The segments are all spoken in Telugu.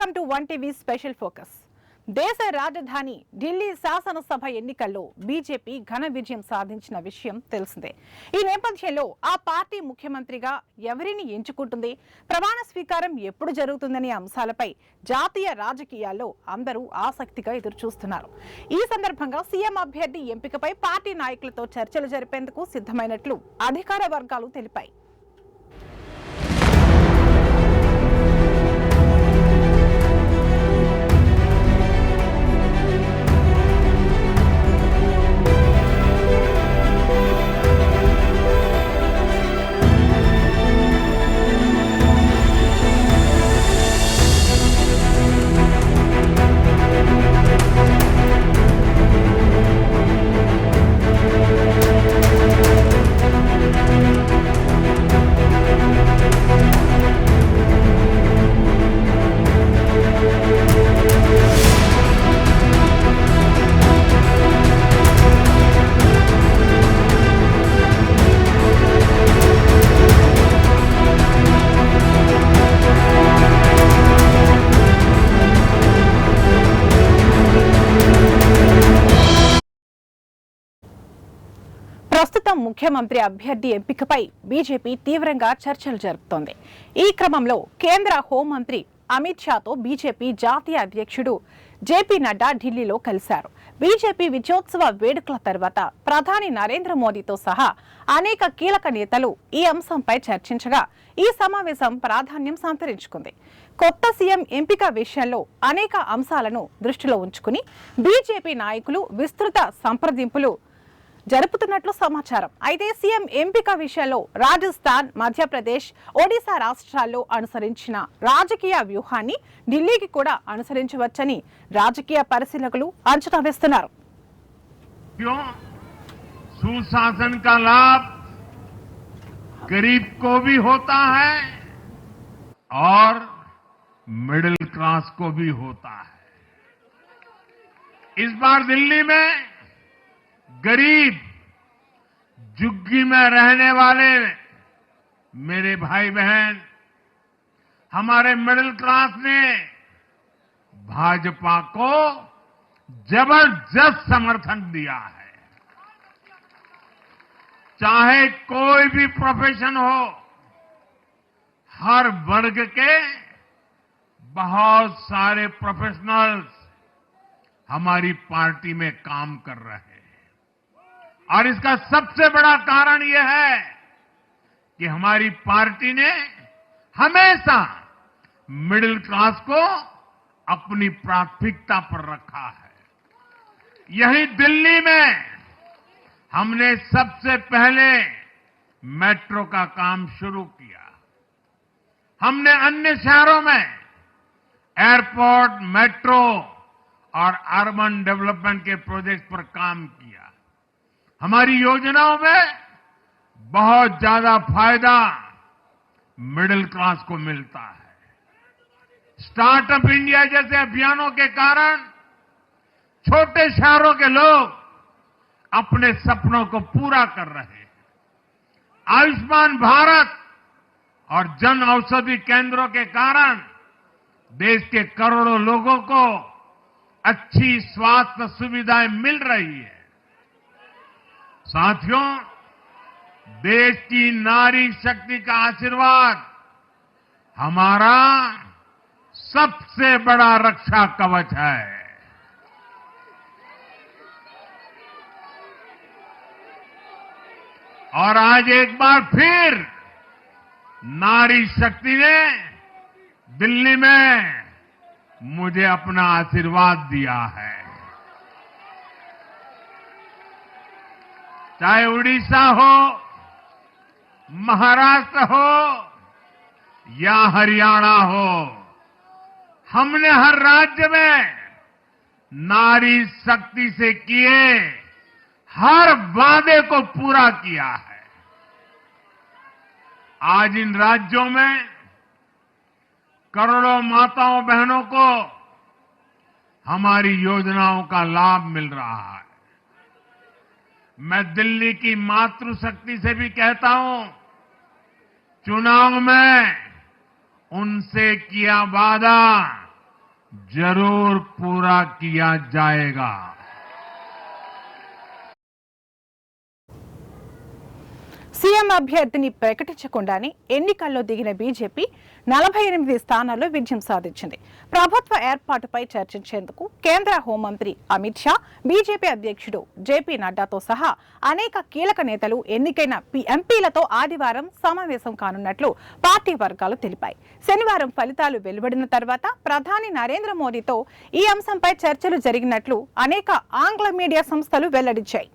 Welcome to one TV special focus. దేశ రాజధాని ఢిల్లీ శాసనసభ ఎన్నికల్లో బీజేపీ ఘన విజయం సాధించిన విషయం తెలిసిందే. ఈ నేపథ్యంలో ఆ పార్టీ ముఖ్యమంత్రిగా ఎవరిని ఎంచుకుంటుంది, ప్రమాణ స్వీకారం ఎప్పుడు జరుగుతుందనే అంశాలపై జాతీయ రాజకీయాల్లో అందరూ ఆసక్తిగా ఎదురుచూస్తున్నారు. ఈ సందర్భంగా సీఎం అభ్యర్థి ఎంపికపై పార్టీ నాయకులతో చర్చలు జరిపేందుకు సిద్ధమైనట్లు అధికార వర్గాలు తెలిపాయి. ప్రస్తుతం ముఖ్యమంత్రి అభ్యర్థి ఎంపికపై బీజేపీ తీవ్రంగా చర్చలు జరుపుతోంది. ఈ క్రమంలో కేంద్ర హోంమంత్రి అమిత్ షాతో బీజేపీ జాతీయ అధ్యక్షుడు జేపీ నడ్డా ఢిల్లీలో కలిశారు. బీజేపీ విజయోత్సవ వేడుకల తర్వాత ప్రధాని నరేంద్ర మోదీతో సహా అనేక కీలక నేతలు ఈ అంశంపై చర్చించగా ఈ సమావేశం ప్రాధాన్యం సంతరించుకుంది. కొత్త సీఎం ఎంపిక విషయంలో అనేక అంశాలను దృష్టిలో ఉంచుకుని బీజేపీ నాయకులు విస్తృత సంప్రదింపులు జరుపుతున్నట్లు సమాచారం. అయితే సీఎం ఎంపిక విషయంలో రాజస్థాన్, మధ్యప్రదేశ్, ఒడిశా రాష్ట్రాల్లో అనుసరించిన రాజకీయ వ్యూహాన్ని ఢిల్లీకి కూడా అనుసరించవచ్చని రాజకీయ పరిశీలకులు అంచనా వేస్తున్నారు. सुशासन का लाभ गरीब को भी होता है और मिडिल क्लास को भी होता है. इस बार दिल्ली में गरीब, झुग्गी में रहने वाले मेरे भाई बहन, हमारे मिडिल क्लास ने भाजपा को जबरदस्त समर्थन दिया है. चाहे कोई भी प्रोफेशन हो, हर वर्ग के बहुत सारे प्रोफेशनल्स हमारी पार्टी में काम कर रहे हैं. और इसका सबसे बड़ा कारण यह है कि हमारी पार्टी ने हमेशा मिडिल क्लास को अपनी प्राथमिकता पर रखा है. यही दिल्ली में हमने सबसे पहले मेट्रो का काम शुरू किया. हमने अन्य शहरों में एयरपोर्ट, मेट्रो और अर्बन डेवलपमेंट के प्रोजेक्ट पर काम किया. हमारी योजनाओं में बहुत ज्यादा फायदा मिडिल क्लास को मिलता है. स्टार्टअप इंडिया जैसे अभियानों के कारण छोटे शहरों के लोग अपने सपनों को पूरा कर रहे हैं. आयुष्मान भारत और जन औषधि केंद्रों के कारण देश के करोड़ों लोगों को अच्छी स्वास्थ्य सुविधाएं मिल रही है. साथियों, देश की नारी शक्ति का आशीर्वाद हमारा सबसे बड़ा रक्षा कवच है. और आज एक बार फिर नारी शक्ति ने दिल्ली में मुझे अपना आशीर्वाद दिया है. चाहे उड़ीसा हो, महाराष्ट्र हो या हरियाणा हो, हमने हर राज्य में नारी शक्ति से किए हर वादे को पूरा किया है. आज इन राज्यों में करोड़ों माताओं बहनों को हमारी योजनाओं का लाभ मिल रहा है. मैं दिल्ली की मातृशक्ति से भी कहता हूं, चुनाव में उनसे किया वादा जरूर पूरा किया जाएगा। సీఎం అభ్యర్థిని ప్రకటించకుండానే ఎన్నికల్లో దిగిన బీజేపీ 48 స్థానాల్లో విజయం సాధించింది. ప్రభుత్వ ఏర్పాటుపై చర్చించేందుకు కేంద్ర హోంమంత్రి అమిత్ షా, బీజేపీ అధ్యక్షుడు జేపీ నడ్డాతో సహా అనేక కీలక నేతలు ఎన్నికైన ఎంపీలతో ఆదివారం సమావేశం కానున్నట్లు పార్టీ వర్గాలు తెలిపాయి. శనివారం ఫలితాలు వెలువడిన తర్వాత ప్రధాని నరేంద్ర మోదీతో ఈ అంశంపై చర్చలు జరిగినట్లు అనేక ఆంగ్ల మీడియా సంస్థలు వెల్లడించాయి.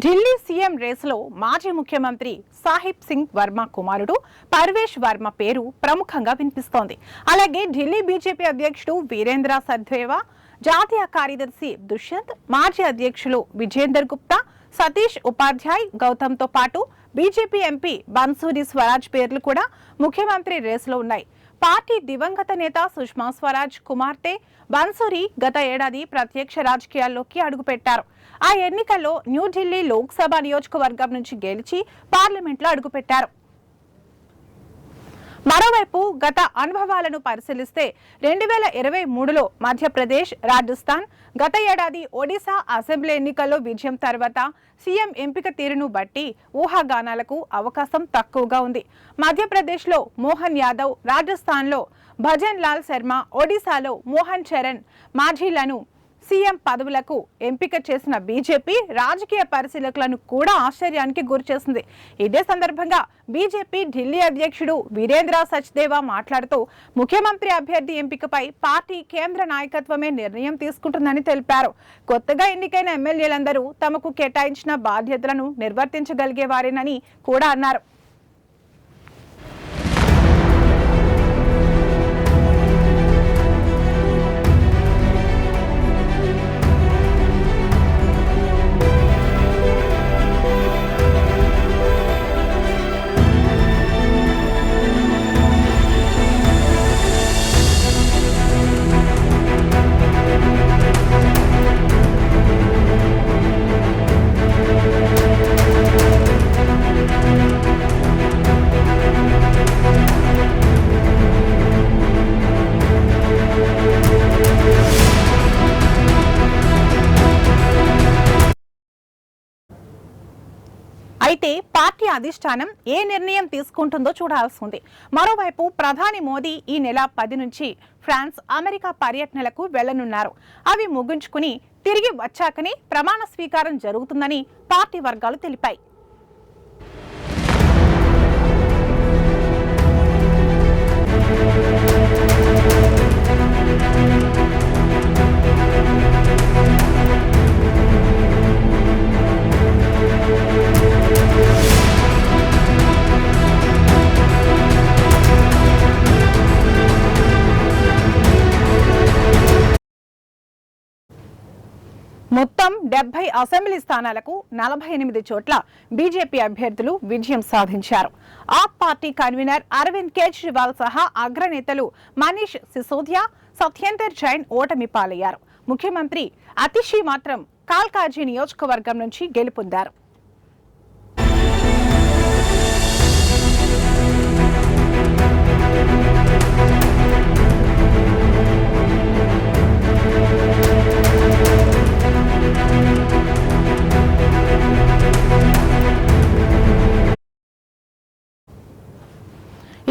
ఢిల్లీ సీఎం రేసులో మాజీ ముఖ్యమంత్రి సాహిబ్ సింగ్ వర్మ కుమారుడు పర్వేష్ వర్మ పేరు ప్రముఖంగా వినిపిస్తోంది. అలాగే ఢిల్లీ బీజేపీ అధ్యక్షుడు వీరేంద్ర సధ్వేవా, జాతీయ కార్యదర్శి దుష్యంత్, మాజీ అధ్యక్షులు విజేందర్ గుప్తా, సతీష్ ఉపాధ్యాయ్, గౌతమ్తో పాటు బీజేపీ ఎంపీ బన్సూరి స్వరాజ్ పేర్లు కూడా ముఖ్యమంత్రి రేసులో ఉన్నాయి. పార్టీ దివంగత నేత సుష్మా స్వరాజ్ కుమార్తె బన్సూరి గత ఏడాది ప్రత్యక్ష రాజకీయాల్లోకి అడుగుపెట్టారు. ఆ ఎన్నికల్లో న్యూఢిల్లీ లోక్సభ నియోజకవర్గం నుంచి గెలిచి పార్లమెంట్లో అడుగుపెట్టారు. మరోవైపు గత అనుభవాలను పరిశీలిస్తే 2023లో మధ్యప్రదేశ్, రాజస్థాన్, గత ఏడాది ఒడిశా అసెంబ్లీ ఎన్నికల్లో విజయం తర్వాత సీఎం ఎంపిక తీరును బట్టి ఊహాగానాలకు అవకాశం తక్కువగా ఉంది. మధ్యప్రదేశ్లో మోహన్ యాదవ్, రాజస్థాన్లో భజన్ లాల్ శర్మ, ఒడిశాలో మోహన్ చరణ్ మాఝీలను సీఎం పదవులకు ఎంపిక చేసిన బీజేపీ రాజకీయ పరిశీలకులను కూడా ఆశ్చర్యానికి గురిచేసింది. ఇదే సందర్భంగా బీజేపీ ఢిల్లీ అధ్యక్షుడు వీరేంద్ర సచ్దేవా మాట్లాడుతూ ముఖ్యమంత్రి అభ్యర్థి ఎంపికపై పార్టీ కేంద్ర నాయకత్వమే నిర్ణయం తీసుకుంటుందని తెలిపారు. కొత్తగా ఎన్నికైన ఎమ్మెల్యేలందరూ తమకు కేటాయించిన బాధ్యతలను నిర్వర్తించగలిగేవారేనని కూడా అన్నారు. అయితే పార్టీ అధిష్టానం ఏ నిర్ణయం తీసుకుంటుందో చూడాల్సి ఉంది. మరోవైపు ప్రధాని మోదీ ఈ నెల 10 నుంచి ఫ్రాన్స్, అమెరికా పర్యటనలకు వెళ్లనున్నారు. అవి ముగించుకుని తిరిగి వచ్చాకనే ప్రమాణ స్వీకారం జరుగుతుందని పార్టీ వర్గాలు తెలిపాయి. మొత్తం 70 అసెంబ్లీ స్థానాలకు 48 చోట్ల బీజేపీ అభ్యర్థులు విజయం సాధించారు. ఆప్ పార్టీ కన్వీనర్ అరవింద్ కేజ్రీవాల్ సహా అగ్రనేతలు మనీష్ సిసోదియా, సత్యేందర్ జైన్ ఓటమి పాలయ్యారు. ముఖ్యమంత్రి అతిషి మాత్రం కాల్కాజీ నియోజకవర్గం నుంచి గెలుపొందారు.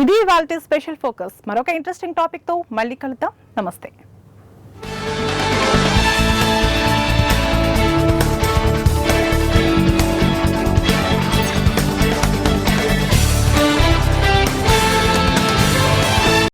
ఇది ఇవాల్టి స్పెషల్ ఫోకస్. మరొక ఇంట్రెస్టింగ్ టాపిక్ తో మళ్ళీ కలుద్దాం. నమస్తే.